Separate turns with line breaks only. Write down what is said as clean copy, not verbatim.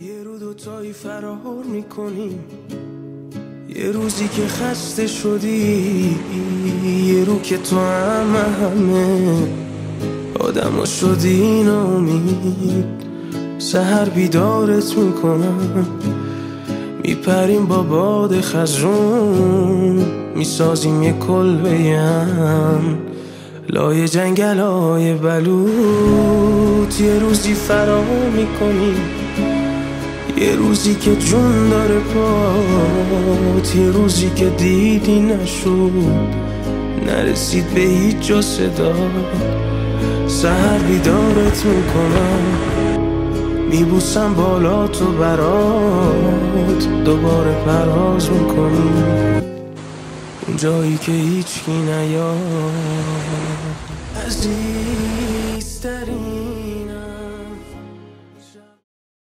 یه رو دوتایی فرار میکنیم، یه روزی که خسته شدی، یه رو که تو همه آدم شدی ناامید. سحر بیدارت میکنم، میپریم با باد خزرون، میسازیم یه کلبه هم لای جنگل های بلوط. یه روزی فرار میکنیم، یه روزی که جون داره پات، یه روزی که دیدی نشد، نرسید به هیچ جا صدا. سحر بیدارت میکنم، میبوسم بالا تو برات، دوباره پرواز میکنیم اون جایی که هیچکی نیاد. عزیزترین